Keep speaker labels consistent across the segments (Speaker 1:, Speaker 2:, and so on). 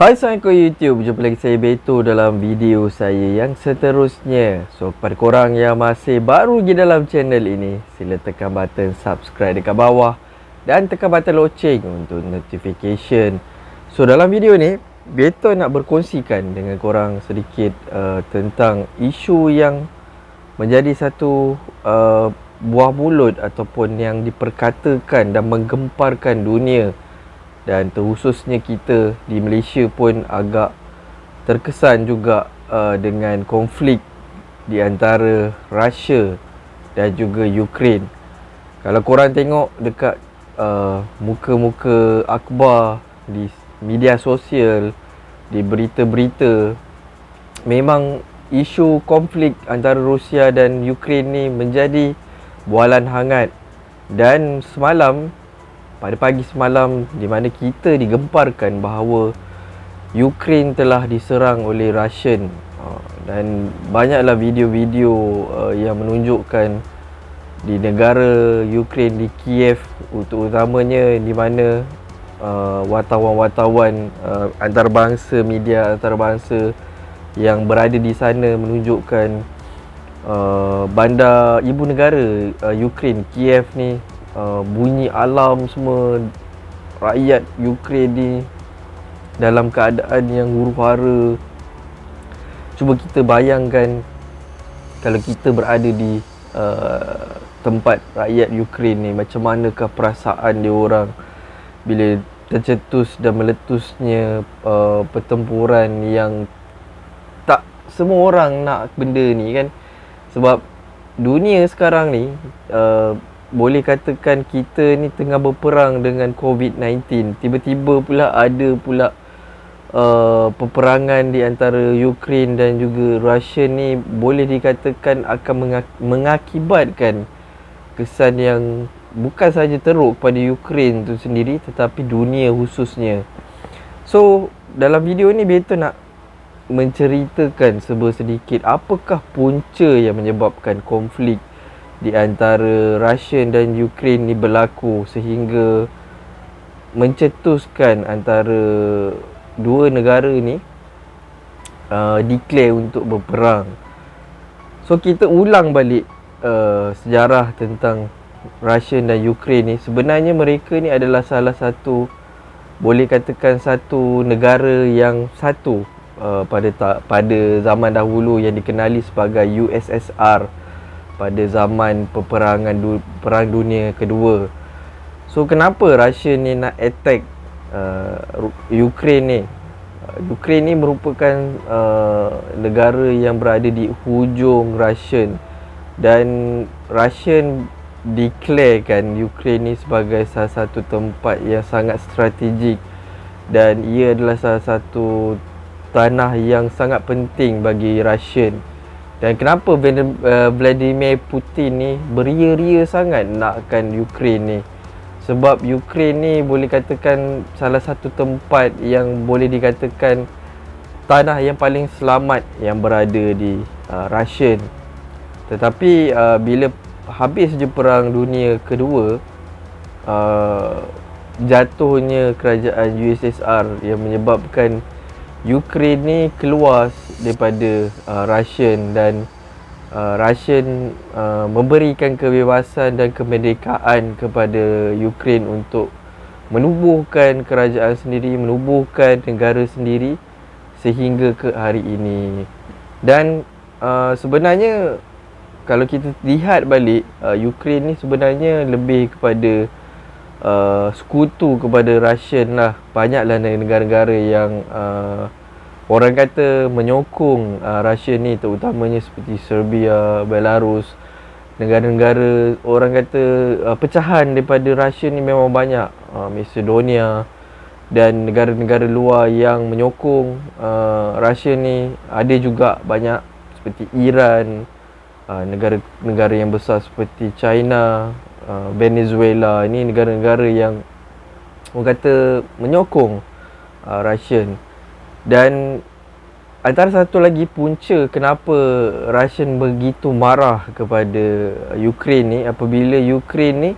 Speaker 1: Hai, Assalamualaikum YouTube. Jumpa lagi saya Beto dalam video saya yang seterusnya. So, kepada korang yang masih baru lagi dalam channel ini, sila tekan button subscribe dekat bawah dan tekan button loceng untuk notification. So, dalam video ni, Beto nak berkongsikan dengan korang sedikit tentang isu yang menjadi satu buah mulut ataupun yang diperkatakan dan menggemparkan dunia. Dan terkhususnya kita di Malaysia pun agak terkesan juga dengan konflik di antara Russia dan juga Ukraine. Kalau korang tengok dekat muka-muka akhbar di media sosial, di berita-berita, memang isu konflik antara Rusia dan Ukraine ni menjadi bualan hangat. Dan semalam, pada pagi semalam, di mana kita digemparkan bahawa Ukraine telah diserang oleh Russian, dan banyaklah video-video yang menunjukkan di negara Ukraine, di Kiev utamanya, di mana wartawan-wartawan antarabangsa, media antarabangsa yang berada di sana menunjukkan bandar ibu negara Ukraine, Kiev ni, bunyi alarm semua, rakyat Ukraine ni dalam keadaan yang huru-hara. Cuba kita bayangkan kalau kita berada di tempat rakyat Ukraine ni, macam manakah perasaan dia orang bila tercetus dan meletusnya pertempuran yang tak semua orang nak benda ni kan. Sebab dunia sekarang ni boleh katakan kita ni tengah berperang dengan COVID-19. Tiba-tiba pula ada pula peperangan di antara Ukraine dan juga Russia ni, boleh dikatakan akan mengakibatkan kesan yang bukan sahaja teruk pada Ukraine tu sendiri, tetapi dunia khususnya. So, dalam video ni Beto nak menceritakan sedikit apakah punca yang menyebabkan konflik di antara Russia dan Ukraine ni berlaku sehingga mencetuskan antara dua negara ni declare untuk berperang. So, kita ulang balik sejarah tentang Russia dan Ukraine ni. Sebenarnya mereka ni adalah salah satu, boleh katakan satu negara yang satu pada zaman dahulu yang dikenali sebagai USSR pada zaman Perang Dunia Kedua. So, kenapa Russia ni nak attack Ukraine ni? Ukraine ni merupakan negara yang berada di hujung Russian, dan Russian declarekan Ukraine ni sebagai salah satu tempat yang sangat strategik, dan ia adalah salah satu tanah yang sangat penting bagi Russian. Dan kenapa Vladimir Putin ni beria-ria sangat nakkan Ukraine ni? Sebab Ukraine ni boleh katakan salah satu tempat yang boleh dikatakan tanah yang paling selamat yang berada di Russian. Tetapi bila habis je Perang Dunia Kedua, jatuhnya kerajaan USSR yang menyebabkan Ukraine ni keluar daripada Russian, dan Russian memberikan kebebasan dan kemerdekaan kepada Ukraine untuk menubuhkan kerajaan sendiri, menubuhkan negara sendiri sehingga ke hari ini. Dan sebenarnya kalau kita lihat balik, Ukraine ni sebenarnya lebih kepada sekutu kepada Russian lah. Banyaklah negara-negara yang orang kata menyokong Russia ni, terutamanya seperti Serbia, Belarus. Negara-negara orang kata pecahan daripada Russia ni memang banyak, Macedonia dan negara-negara luar yang menyokong Russia ni. Ada juga banyak seperti Iran, negara-negara yang besar seperti China, Venezuela. Ini negara-negara yang orang kata menyokong Russian. Dan antara satu lagi punca kenapa Russian begitu marah kepada Ukraine ni, apabila Ukraine ni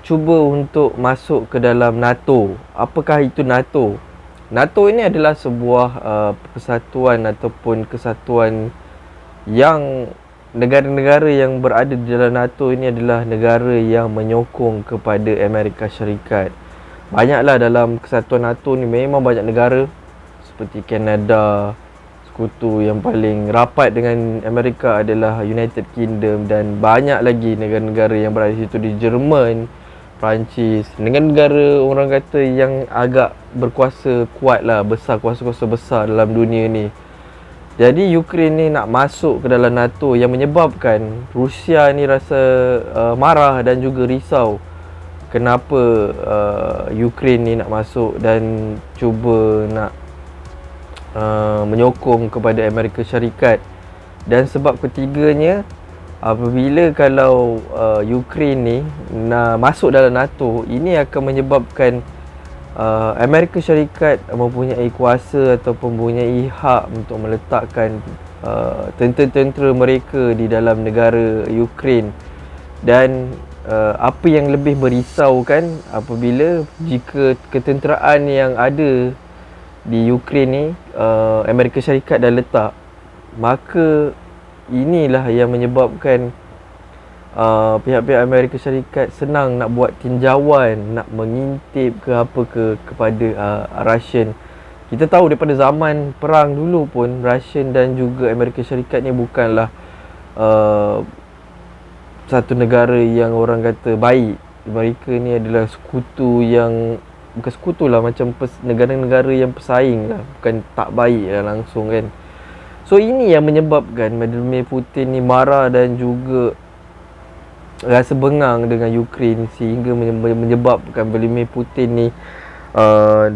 Speaker 1: cuba untuk masuk ke dalam NATO. Apakah itu NATO? NATO ini adalah sebuah persatuan ataupun kesatuan yang negara-negara yang berada di dalam NATO ini adalah negara yang menyokong kepada Amerika Syarikat. Banyaklah dalam kesatuan NATO ni, memang banyak negara seperti Kanada. Sekutu yang paling rapat dengan Amerika adalah United Kingdom, dan banyak lagi negara-negara yang berada di situ, di Jerman, Perancis, dengan negara orang kata yang agak berkuasa kuat lah, besar, kuasa-kuasa besar dalam dunia ni. Jadi Ukraine ni nak masuk ke dalam NATO, yang menyebabkan Rusia ni rasa marah dan juga risau kenapa Ukraine ni nak masuk dan cuba nak menyokong kepada Amerika Syarikat. Dan sebab ketiganya, apabila kalau Ukraine ni nak masuk dalam NATO, ini akan menyebabkan Amerika Syarikat mempunyai kuasa ataupun mempunyai hak untuk meletakkan tentera-tentera mereka di dalam negara Ukraine. Dan apa yang lebih merisaukan, apabila jika ketenteraan yang ada di Ukraine ni Amerika Syarikat dah letak, maka inilah yang menyebabkan pihak-pihak Amerika Syarikat senang nak buat tinjauan, nak mengintip ke apa ke kepada Russian. Kita tahu daripada zaman perang dulu pun, Russian dan juga Amerika Syarikat ni bukanlah satu negara yang orang kata baik. Mereka ni adalah sekutu yang, bukan sekutu lah, macam negara-negara yang pesaing lah, bukan tak baik lah langsung kan. So ini yang menyebabkan Vladimir Putin ni marah dan juga rasa bengang dengan Ukraine, sehingga menyebabkan Vladimir Putin ni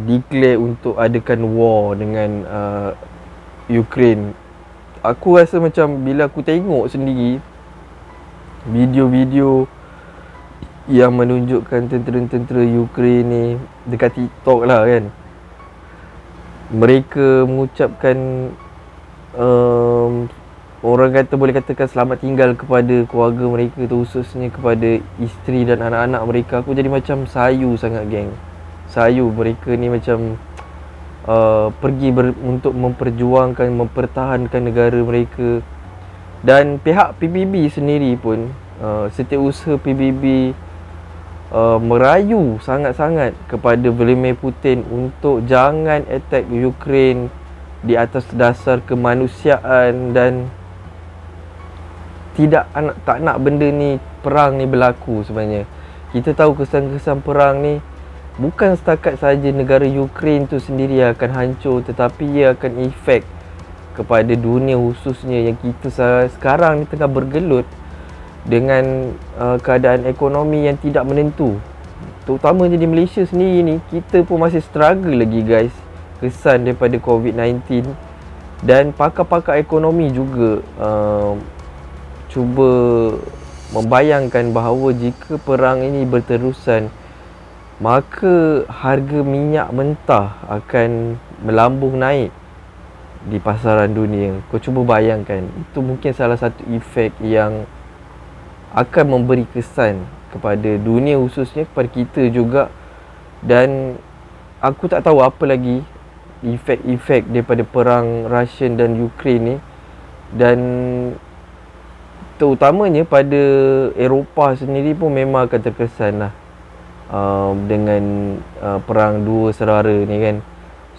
Speaker 1: declare untuk adakan war dengan Ukraine. Aku rasa macam bila aku tengok sendiri video-video yang menunjukkan tentera-tentera Ukraine ni dekat TikTok lah kan, mereka mengucapkan orang kata, boleh katakan selamat tinggal kepada keluarga mereka, khususnya kepada isteri dan anak-anak mereka. Aku jadi macam sayu sangat geng. Sayu, mereka ni macam pergi untuk memperjuangkan, mempertahankan negara mereka. Dan pihak PBB sendiri pun, setiausaha PBB merayu sangat-sangat kepada Vladimir Putin untuk jangan attack Ukraine di atas dasar kemanusiaan, dan tak nak benda ni, perang ni berlaku sebenarnya. Kita tahu kesan-kesan perang ni bukan setakat saja negara Ukraine tu sendiri akan hancur, tetapi ia akan efek kepada dunia, khususnya yang kita sekarang ni tengah bergelut dengan keadaan ekonomi yang tidak menentu. Terutamanya di Malaysia sendiri ni, kita pun masih struggle lagi guys, kesan daripada COVID-19. Dan pakar-pakar ekonomi juga cuba membayangkan bahawa jika perang ini berterusan, maka harga minyak mentah akan melambung naik di pasaran dunia. Kau cuba bayangkan, itu mungkin salah satu efek yang akan memberi kesan kepada dunia, khususnya kepada kita juga. Dan aku tak tahu apa lagi efek-efek daripada perang Russian dan Ukraine ni. Dan terutamanya pada Eropah sendiri pun memang akan terkesan lah dengan perang dua saudara ni kan.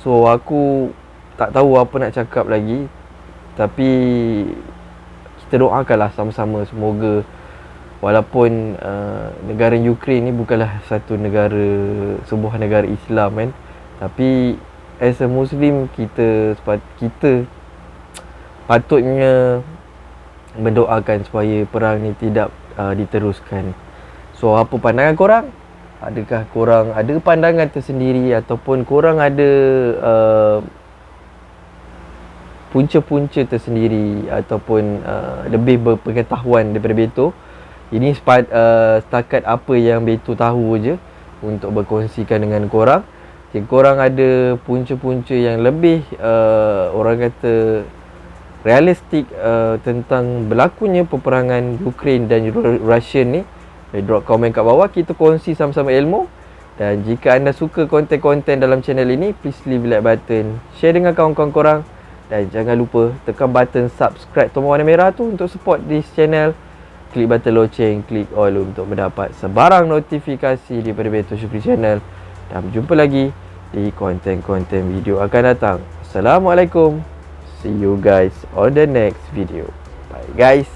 Speaker 1: So aku tak tahu apa nak cakap lagi, tapi kita doakanlah sama-sama, semoga walaupun negara Ukraine ni bukanlah satu negara, sebuah negara Islam kan, tapi as a Muslim, kita patutnya mendoakan supaya perang ni tidak diteruskan. So apa pandangan korang? Adakah korang ada pandangan tersendiri, ataupun korang ada punca-punca tersendiri, ataupun lebih berpengetahuan daripada Beto? Ini setakat apa yang Beto tahu je untuk berkongsikan dengan korang. Jika korang ada punca-punca yang lebih orang kata realistik tentang berlakunya peperangan Ukraine dan Rusia ni, Boleh drop komen kat bawah, kita kongsi sama-sama ilmu. Dan jika anda suka konten-konten dalam channel ini, please leave like button, share dengan kawan-kawan korang. Dan jangan lupa tekan button subscribe tombol warna merah tu untuk support this channel. Klik button loceng, klik all untuk mendapat sebarang notifikasi daripada Beto Syukri Channel. Dan berjumpa lagi di konten-konten video akan datang. Assalamualaikum. See you guys on the next video. Bye guys.